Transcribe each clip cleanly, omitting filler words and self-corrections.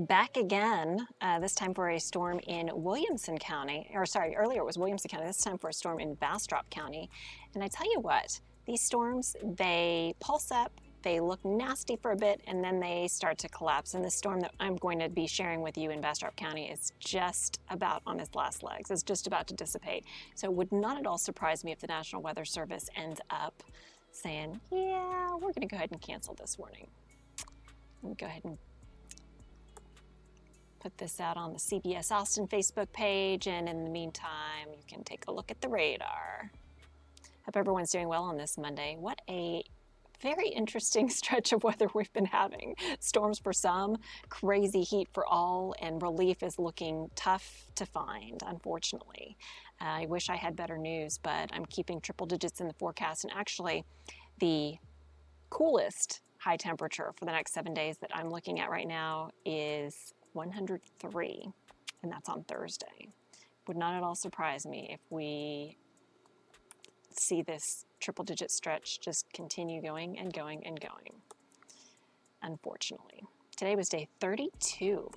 back again, this time for a storm in Williamson County, or sorry, earlier it was Williamson County, this time for a storm in Bastrop County. And I tell you what, these storms, they pulse up, they look nasty for a bit, and then they start to collapse. And the storm that I'm going to be sharing with you in Bastrop County is just about on its last legs. It's just about to dissipate. So it would not at all surprise me if the National Weather Service ends up saying, yeah, we're going to go ahead and cancel this warning. Let me go ahead and put this out on the CBS Austin Facebook page, and in the meantime, you can take a look at the radar. Hope everyone's doing well on this Monday. What a very interesting stretch of weather we've been having. Storms for some, crazy heat for all, and relief is looking tough to find, unfortunately. I wish I had better news, but I'm keeping triple digits in the forecast, and actually the coolest high temperature for the next 7 days that I'm looking at right now is 103, and that's on Thursday. Would not at all surprise me if we see this triple digit stretch just continue going and going and going, unfortunately. Today was day 32.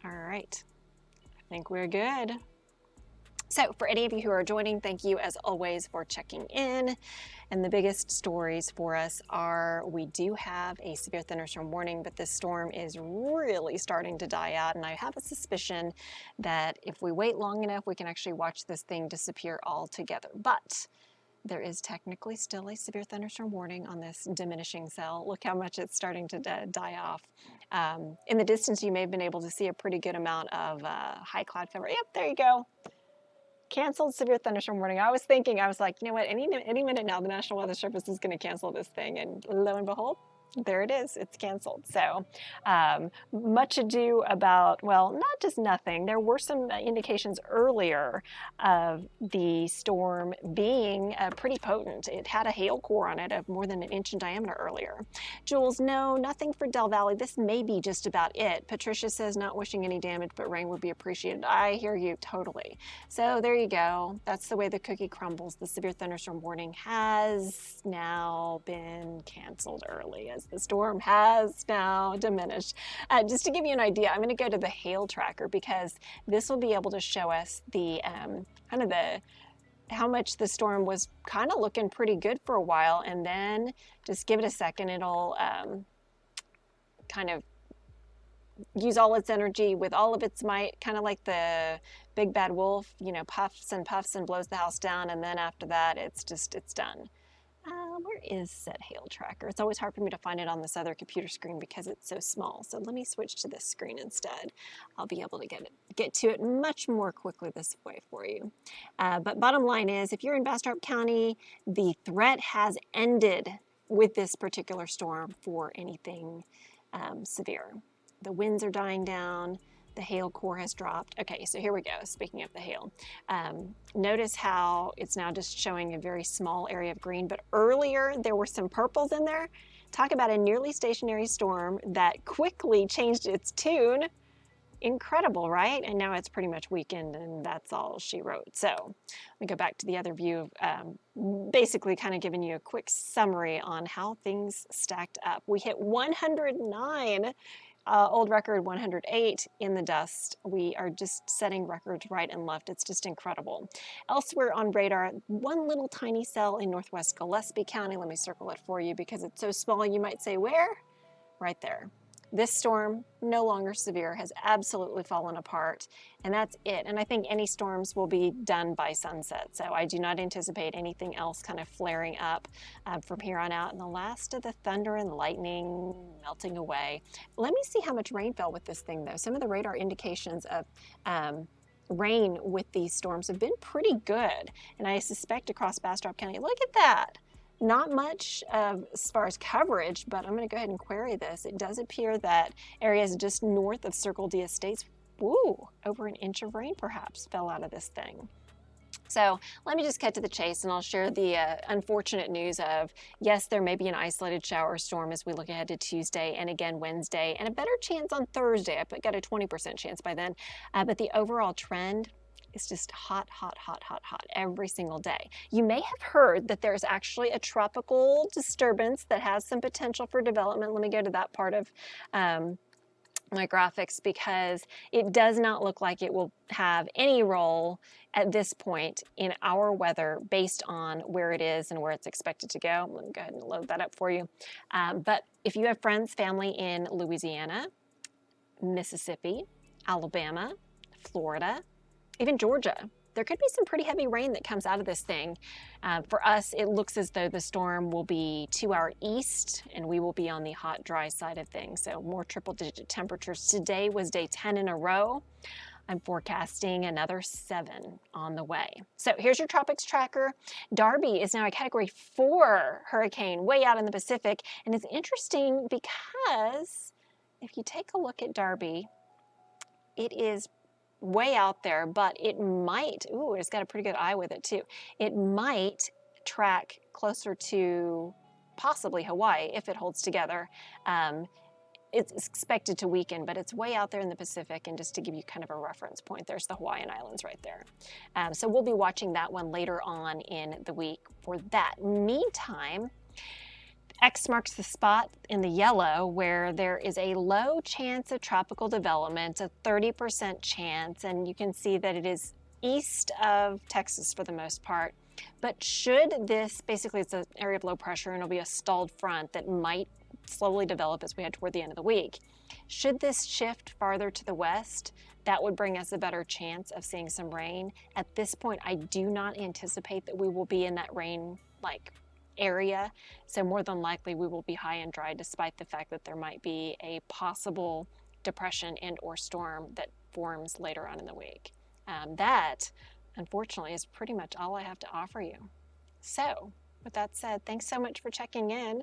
All right, I think we're good. So for any of you who are joining, thank you as always for checking in. And the biggest stories for us are, we do have a severe thunderstorm warning, but this storm is really starting to die out. And I have a suspicion that if we wait long enough, we can actually watch this thing disappear altogether. But there is technically still a severe thunderstorm warning on this diminishing cell. Look how much it's starting to die off. In the distance, you may have been able to see a pretty good amount of high cloud cover. Yep, there you go. Canceled severe thunderstorm warning. I was thinking, I was like, you know what, any minute now, the National Weather Service is going to cancel this thing. And lo and behold, there it is. It's canceled. So much ado about, well, not just nothing. There were some indications earlier of the storm being pretty potent. It had a hail core on it of more than 1 inch in diameter earlier. Jules, no, nothing for Del Valley. This may be just about it. Patricia says, not wishing any damage, but rain would be appreciated. I hear you totally. So there you go. That's the way the cookie crumbles. The severe thunderstorm warning has now been canceled early, as the storm has now diminished. Just to give you an idea, I'm going to go to the hail tracker, because this will be able to show us the how much the storm was kind of looking pretty good for a while, and then just give it a second, it'll kind of use all its energy with all of its might, kind of like the big bad wolf, you know, puffs and blows the house down, and then after that it's done. Where is said hail tracker? It's always hard for me to find it on this other computer screen because it's so small. So let me switch to this screen instead. I'll be able to get to it much more quickly this way for you. But bottom line is, if you're in Bastrop County, the threat has ended with this particular storm for anything severe. The winds are dying down. The hail core has dropped. Okay, so here we go. Speaking of the hail, notice how it's now just showing a very small area of green, but earlier there were some purples in there. Talk about a nearly stationary storm that quickly changed its tune. Incredible, right? And now it's pretty much weakened, and that's all she wrote. So let me go back to the other view of basically kind of giving you a quick summary on how things stacked up. We hit 109. Old record 108 in the dust. We are just setting records right and left. It's just incredible. Elsewhere on radar, one little tiny cell in northwest Gillespie County. Let me circle it for you because it's so small you might say, where? Right there. This storm, no longer severe, has absolutely fallen apart, and that's it. And I think any storms will be done by sunset, so I do not anticipate anything else kind of flaring up from here on out. And the last of the thunder and lightning melting away. Let me see how much rain fell with this thing, though. Some of the radar indications of rain with these storms have been pretty good, and I suspect across Bastrop County, look at that. Not much as far as coverage, but I'm going to go ahead and query this. It does appear that areas just north of Circle D Estates, over 1 inch of rain perhaps fell out of this thing. So let me just cut to the chase, and I'll share the unfortunate news of, yes, there may be an isolated shower or storm as we look ahead to Tuesday and again Wednesday, and a better chance on Thursday. I've got a 20% chance by then, but the overall trend, it's just hot, hot, hot, hot, hot every single day. You may have heard that there's actually a tropical disturbance that has some potential for development. Let me go to that part of my graphics, because it does not look like it will have any role at this point in our weather based on where it is and where it's expected to go. Let me go ahead and load that up for you. But if you have friends, family in Louisiana, Mississippi, Alabama, Florida, even Georgia, there could be some pretty heavy rain that comes out of this thing. For us, it looks as though the storm will be to our east, and we will be on the hot, dry side of things. So more triple-digit temperatures. Today was day 10 in a row. I'm forecasting another 7 on the way. So here's your tropics tracker. Darby is now a Category 4 hurricane way out in the Pacific. And it's interesting because if you take a look at Darby, it is way out there, but it might, ooh, it's got a pretty good eye with it too. It might track closer to possibly Hawaii if it holds together. It's expected to weaken, but it's way out there in the Pacific. And just to give you kind of a reference point, there's the Hawaiian Islands right there. So we'll be watching that one later on in the week for that. Meantime, X marks the spot in the yellow where there is a low chance of tropical development, a 30% chance, and you can see that it is east of Texas for the most part. But should this, basically it's an area of low pressure and it'll be a stalled front that might slowly develop as we head toward the end of the week. Should this shift farther to the west, that would bring us a better chance of seeing some rain. At this point, I do not anticipate that we will be in that rain area. So more than likely we will be high and dry, despite the fact that there might be a possible depression and or storm that forms later on in the week. That, unfortunately, is pretty much all I have to offer you. So with that said, thanks so much for checking in.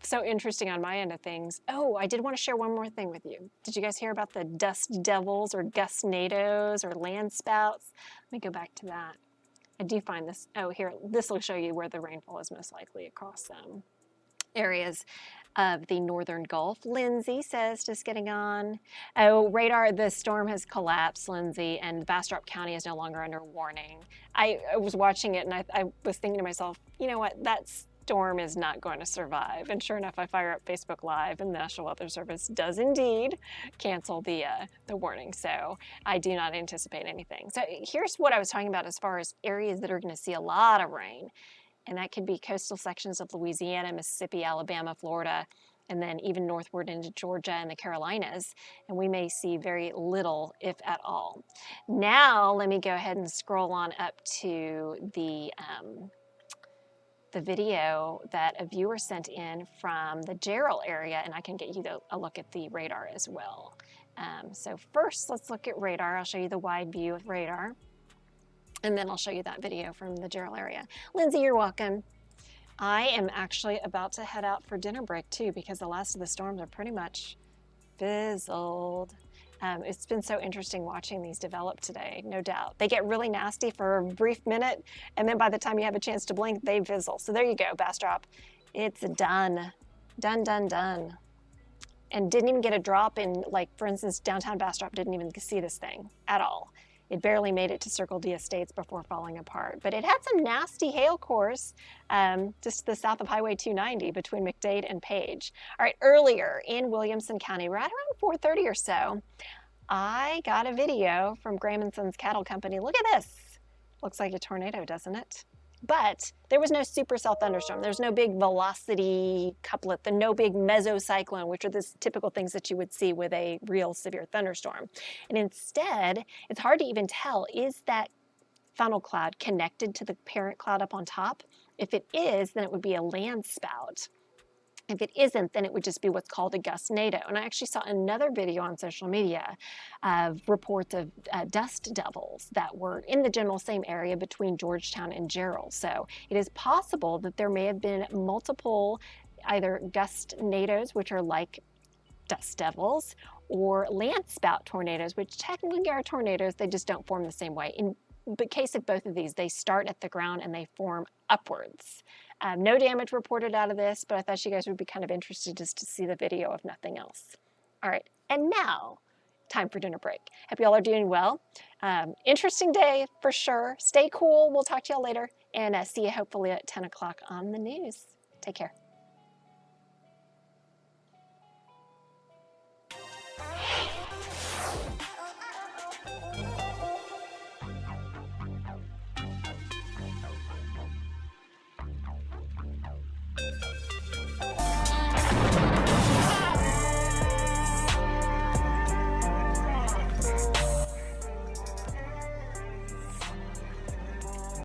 So interesting on my end of things. Oh, I did want to share one more thing with you. Did you guys hear about the dust devils or gustnados or land spouts? Let me go back to that. I do find this, oh here, this will show you where the rainfall is most likely across areas of the northern Gulf. Lindsay says, just getting on. Oh, radar, the storm has collapsed, Lindsay, and Bastrop County is no longer under warning. I was watching it and I was thinking to myself, you know what, that storm is not going to survive. And sure enough, I fire up Facebook Live and the National Weather Service does indeed cancel the warning. So I do not anticipate anything. So here's what I was talking about as far as areas that are going to see a lot of rain. And that could be coastal sections of Louisiana, Mississippi, Alabama, Florida, and then even northward into Georgia and the Carolinas. And we may see very little, if at all. Now, let me go ahead and scroll on up to the video that a viewer sent in from the Jarrell area, and I can get you a look at the radar as well. So first, let's look at radar. I'll show you the wide view of radar. And then I'll show you that video from the Jarrell area. Lindsay, you're welcome. I am actually about to head out for dinner break too, because the last of the storms are pretty much fizzled. It's been so interesting watching these develop today, no doubt. They get really nasty for a brief minute, and then by the time you have a chance to blink, they fizzle. So there you go, Bastrop. It's done. Done, done, done. And didn't even get a drop in, like, for instance, downtown Bastrop didn't even see this thing at all. It barely made it to Circle D Estates before falling apart. But it had some nasty hail cores just to the south of Highway 290 between McDade and Page. All right, earlier in Williamson County, right around 4:30 or so, I got a video from Graham & Sons Cattle Company. Look at this. Looks like a tornado, doesn't it? But there was no supercell thunderstorm. There's no big velocity couplet, no big mesocyclone, which are the typical things that you would see with a real severe thunderstorm. And instead, it's hard to even tell, is that funnel cloud connected to the parent cloud up on top? If it is, then it would be a land spout. If it isn't, then it would just be what's called a gustnado. And I actually saw another video on social media of reports of dust devils that were in the general same area between Georgetown and Jarrell. So it is possible that there may have been multiple either gustnados, which are like dust devils, or land spout tornadoes, which technically are tornadoes, they just don't form the same way. In the case of both of these, they start at the ground and they form upwards. No damage reported out of this, but I thought you guys would be kind of interested just to see the video if nothing else. All right, and now, time for dinner break. Hope you all are doing well. Interesting day for sure. Stay cool. We'll talk to y'all later, and see you hopefully at 10 o'clock on the news. Take care.